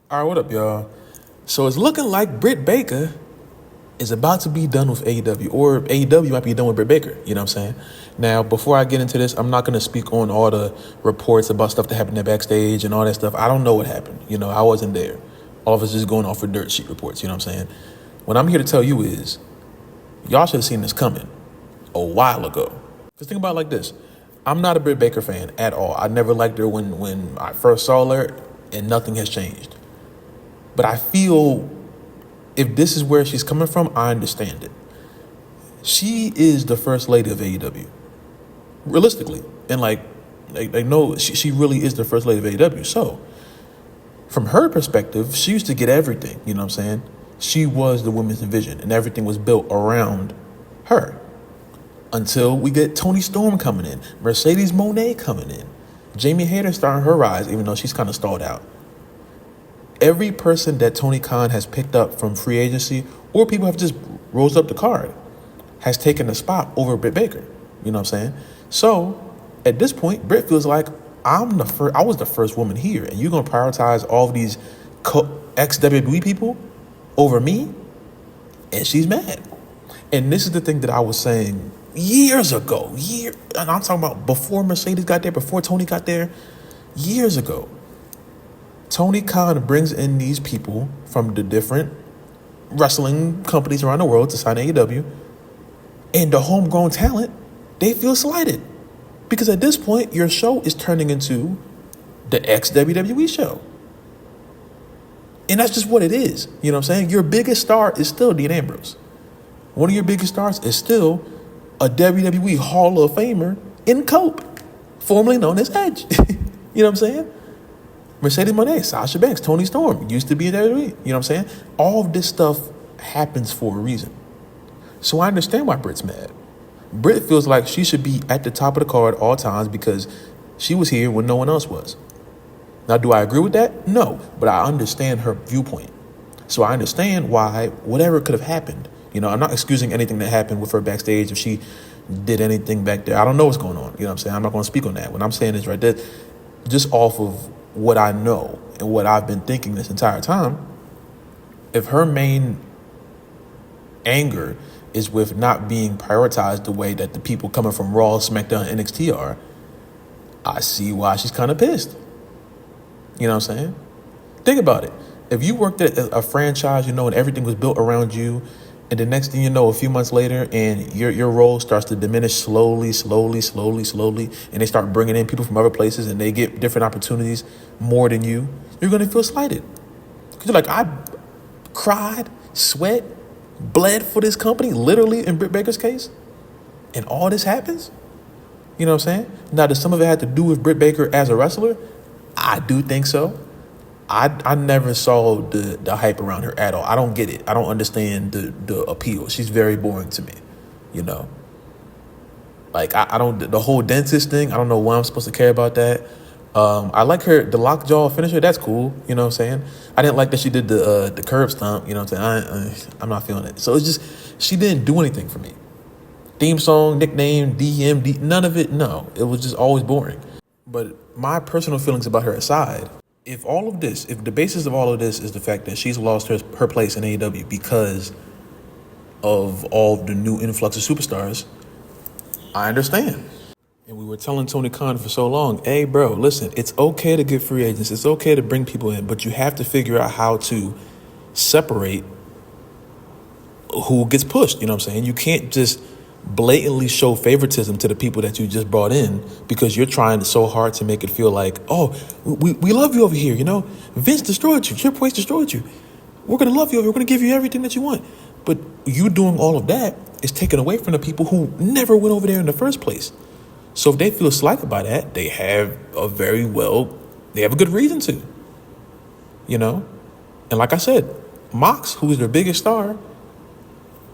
All right, what up, y'all? So it's looking like Britt Baker is about to be done with AEW, or AEW might be done with Britt Baker. You know what I'm saying? Now, before I get into this, I'm not going to speak on all the reports about stuff that happened there backstage and all that stuff. I don't know what happened. I wasn't there. All of us just going off for dirt sheet reports. You know what I'm saying? What I'm here to tell you is, y'all should have seen this coming a while ago. Because think about it like this. I'm not a Britt Baker fan at all. I never liked her when I first saw her, and nothing has changed. But I feel if this is where she's coming from, I understand it. She is the first lady of AEW, realistically, and no, she really is the first lady of AEW. So, from her perspective, she used to get everything. You know what I'm saying? She was the women's division, and everything was built around her. Until we get Toni Storm coming in, Mercedes Moné coming in, Jamie Hayter starting her rise, even though she's kind of stalled out. Every person that Tony Khan has picked up from free agency, or people have just rose up the card, has taken a spot over Britt Baker. You know what I'm saying? So at this point, Britt feels like I was the first woman here, and you're gonna prioritize all of these ex-WWE people over me, and she's mad. And this is the thing that I was saying years ago. And I'm talking about before Mercedes got there, before Tony got there, years ago. Tony Khan brings in these people from the different wrestling companies around the world to sign AEW, and the homegrown talent, they feel slighted. Because at this point, your show is turning into the ex-WWE show. And that's just what it is. You know what I'm saying? Your biggest star is still Dean Ambrose. One of your biggest stars is still a WWE Hall of Famer in Cope, formerly known as Edge. You know what I'm saying? Mercedes Moné, Sasha Banks, Toni Storm, used to be in WWE. You know what I'm saying? All of this stuff happens for a reason. So I understand why Britt's mad. Britt feels like she should be at the top of the card all times because she was here when no one else was. Now, do I agree with that? No, but I understand her viewpoint. So I understand why whatever could have happened. I'm not excusing anything that happened with her backstage if she did anything back there. I don't know what's going on. You know what I'm saying? I'm not going to speak on that. What I'm saying is right there, just off of what I know and what I've been thinking this entire time, if her main anger is with not being prioritized the way that the people coming from Raw, SmackDown, and NXT are, I see why she's kind of pissed. You know what I'm saying? Think about it. If you worked at a franchise, and everything was built around you, and the next thing you know, a few months later, and your role starts to diminish slowly, and they start bringing in people from other places, and they get different opportunities more than you, you're going to feel slighted. Because you're like, I cried, sweat, bled for this company, literally in Britt Baker's case, and all this happens? You know what I'm saying? Now, does some of it have to do with Britt Baker as a wrestler? I do think so. I never saw the hype around her at all. I don't get it. I don't understand the appeal. She's very boring to me, I don't, the whole dentist thing, I don't know why I'm supposed to care about that. I like the lockjaw finisher. That's cool. You know what I'm saying? I didn't like that she did the curb stomp. You know what I'm saying? I'm not feeling it. So it's just, she didn't do anything for me. Theme song, nickname, DMD, none of it. No, it was just always boring. But my personal feelings about her aside, if the basis of all of this is the fact that she's lost her place in AEW because of all the new influx of superstars, I understand. And we were telling Tony Khan for so long, hey, bro, listen, it's okay to get free agents. It's okay to bring people in, but you have to figure out how to separate who gets pushed. You know what I'm saying? You can't just blatantly show favoritism to the people that you just brought in because you're trying so hard to make it feel like, oh, we love you over here. Vince destroyed you. Triple H destroyed you. We're going to love you. We're going to give you everything that you want. But you doing all of that is taken away from the people who never went over there in the first place. So if they feel slighted by that, they have a good reason to, And like I said, Mox, who is their biggest star,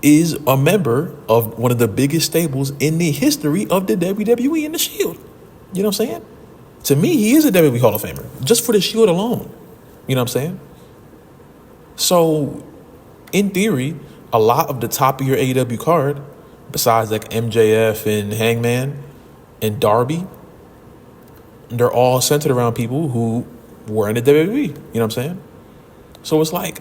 is a member of one of the biggest stables in the history of the WWE and the Shield. You know what I'm saying? To me, he is a WWE Hall of Famer, just for the Shield alone. You know what I'm saying? So, in theory, a lot of the top of your AEW card, besides like MJF and Hangman and Darby, they're all centered around people who were in the WWE. You know what I'm saying? So it's like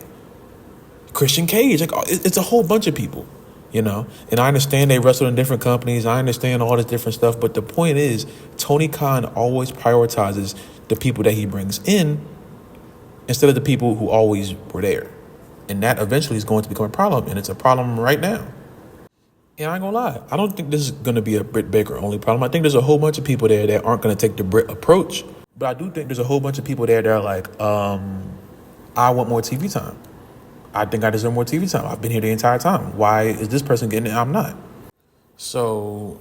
Christian Cage, like it's a whole bunch of people, you know. And I understand they wrestle in different companies. I understand all this different stuff. But the point is, Tony Khan always prioritizes the people that he brings in instead of the people who always were there. And that eventually is going to become a problem. And it's a problem right now. And I ain't gonna lie, I don't think this is gonna be a Britt Baker only problem. I think there's a whole bunch of people there that aren't gonna take the Britt approach. But I do think there's a whole bunch of people there that are like, I want more TV time. I think I deserve more TV time. I've been here the entire time. Why is this person getting it? I'm not. So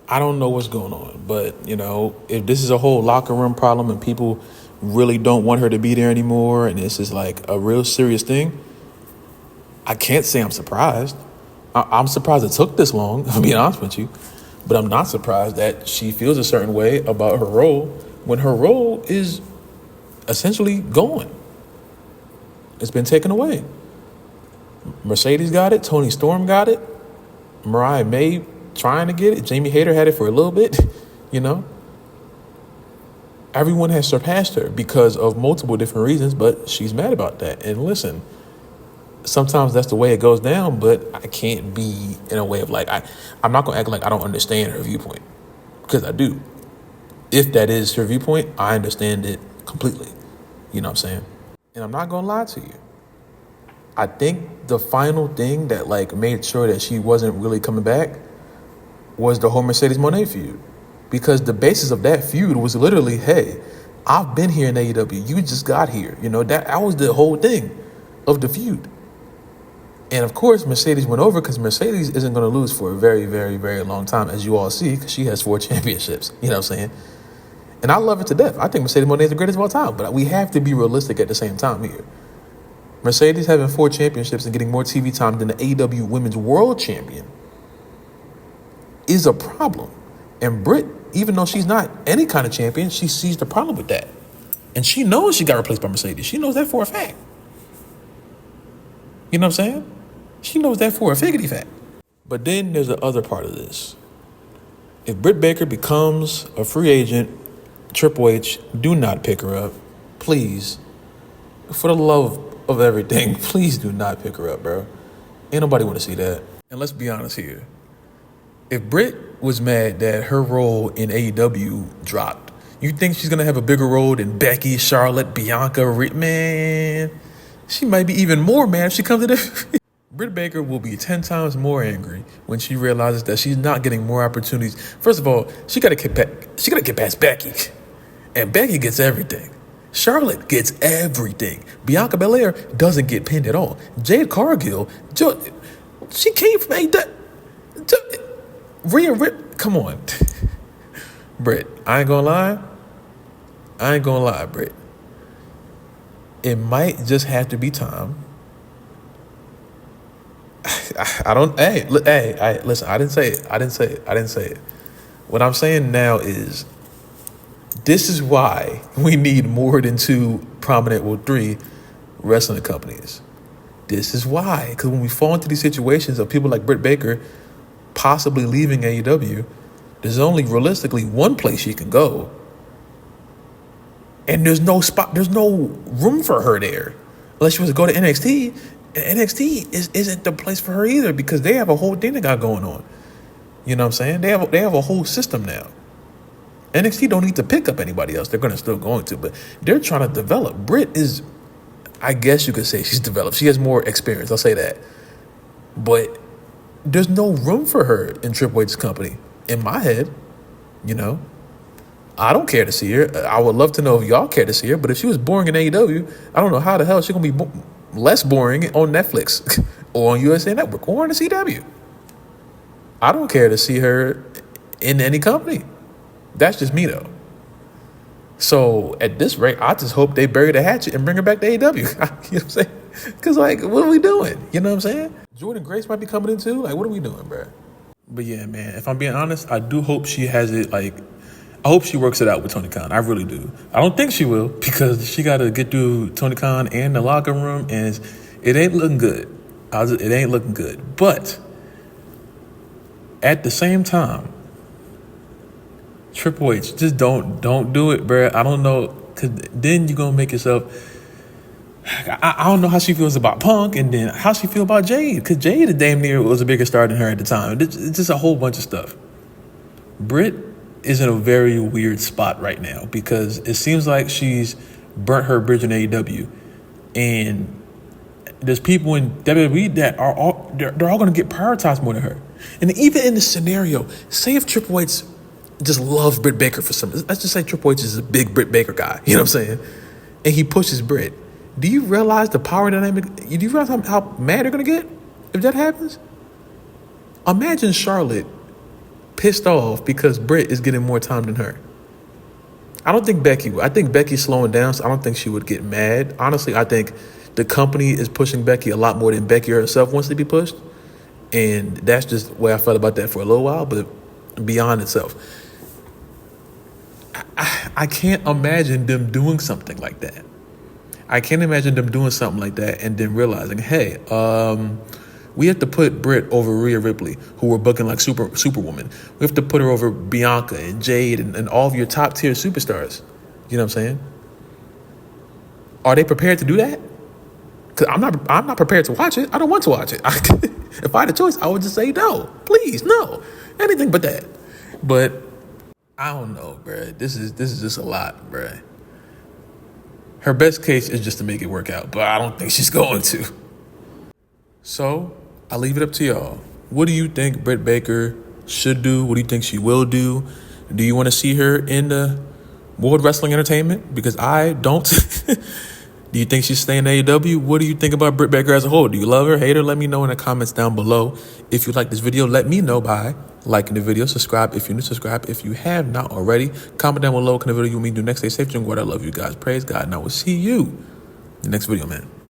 I don't know what's going on. But, you know, if this is a whole locker room problem and people really don't want her to be there anymore and this is like a real serious thing, I can't say I'm surprised. I'm surprised it took this long, to be honest with you. But I'm not surprised that she feels a certain way about her role when her role is essentially gone. It's been taken away. Mercedes got it. Toni Storm got it. Mariah May trying to get it. Jamie Hayter had it for a little bit, you know. Everyone has surpassed her because of multiple different reasons, but she's mad about that. And listen, sometimes that's the way it goes down, but I can't be in a way of like, I'm not going to act like I don't understand her viewpoint, because I do. If that is her viewpoint, I understand it completely. You know what I'm saying? And I'm not going to lie to you. I think the final thing that like made sure that she wasn't really coming back was the whole Mercedes Moné feud. Because the basis of that feud was literally, hey, I've been here in AEW. You just got here. You know, that was the whole thing of the feud. And of course, Mercedes went over because Mercedes isn't going to lose for a very, very, very long time, as you all see, because she has 4 championships. You know what I'm saying? And I love it to death. I think Mercedes Moné is the greatest of all time. But we have to be realistic at the same time here. Mercedes having 4 championships and getting more TV time than the AEW Women's World Champion is a problem. And Britt, even though she's not any kind of champion, she sees the problem with that. And she knows she got replaced by Mercedes. She knows that for a fact. You know what I'm saying? She knows that for a figgity fact. But then there's the other part of this. If Britt Baker becomes a free agent, Triple H, do not pick her up. Please. For the love of everything, please do not pick her up, bro. Ain't nobody want to see that. And let's be honest here. If Britt was mad that her role in AEW dropped, you think she's going to have a bigger role than Becky, Charlotte, Bianca, man? She might be even more mad if she comes to this. Britt Baker will be 10 times more angry when she realizes that she's not getting more opportunities. First of all, she got to get past Becky. And Becky gets everything. Charlotte gets everything. Bianca Belair doesn't get pinned at all. Jade Cargill, she came from Rhea Ripley. Come on. Britt, I ain't gonna lie, Britt. It might just have to be time. Listen, I didn't say it. What I'm saying now is, this is why we need more than 2 prominent, 3 wrestling companies. This is why. Because when we fall into these situations of people like Britt Baker possibly leaving AEW, there's only realistically one place she can go. And there's no room for her there. Unless she was to go to NXT. And NXT isn't the place for her either, because they have a whole thing they got going on. You know what I'm saying? They have a whole system now. NXT don't need to pick up anybody else. They're still going to, but they're trying to develop. Britt is, I guess you could say she's developed. She has more experience. I'll say that. But there's no room for her in Triple H's company. In my head, you know. I don't care to see her. I would love to know if y'all care to see her, but if she was boring in AEW, I don't know how the hell she's going to be less boring on Netflix or on USA Network or on the CW. I don't care to see her in any company. That's just me, though. So, at this rate, I just hope they bury the hatchet and bring her back to AEW. You know what I'm saying? Because, like, what are we doing? You know what I'm saying? Jordan Grace might be coming in, too. Like, what are we doing, bro? But, yeah, man, if I'm being honest, I do hope she has it, like, I hope she works it out with Tony Khan. I really do. I don't think she will, because she got to get through Tony Khan and the locker room, and it ain't looking good. It ain't looking good. But, at the same time, Triple H, just don't do it, bro. I don't know, because then you're going to make yourself, I don't know how she feels about Punk, and then how she feel about Jade, because Jade damn near was a bigger star than her at the time. It's just a whole bunch of stuff. Britt is in a very weird spot right now because it seems like she's burnt her bridge in AEW, and there's people in WWE that are they're all going to get prioritized more than her. And even in this scenario, say if Triple H just loves Britt Baker for some, let's just say Triple H is a big Britt Baker guy, you know what I'm saying? And he pushes Britt. Do you realize the power dynamic? Do you realize how mad they're going to get if that happens? Imagine Charlotte pissed off because Britt is getting more time than her. I don't think Becky would. I think Becky's slowing down, so I don't think she would get mad. Honestly, I think the company is pushing Becky a lot more than Becky herself wants to be pushed. And that's just the way I felt about that for a little while, but beyond itself. I can't imagine them doing something like that. I can't imagine them doing something like that and then realizing, hey, we have to put Britt over Rhea Ripley, who we're booking like Superwoman. We have to put her over Bianca and Jade and all of your top tier superstars. You know what I'm saying? Are they prepared to do that? Because I'm not prepared to watch it. I don't want to watch it. If I had a choice, I would just say no. Please, no. Anything but that. But I don't know, bruh. This is just a lot, bruh. Her best case is just to make it work out, but I don't think she's going to. So I leave it up to y'all. What do you think Britt Baker should do? What do you think she will do? Do you want to see her in the World Wrestling Entertainment? Because I don't. Do you think she's staying in AEW? What do you think about Britt Baker as a whole? Do you love her, hate her? Let me know in the comments down below. If you like this video, let me know by liking the video. Subscribe if you're new. Subscribe if you have not already. Comment down below what kind of video you want me to do next. Stay safe, drink water. I love you guys. Praise God. And I will see you in the next video, man.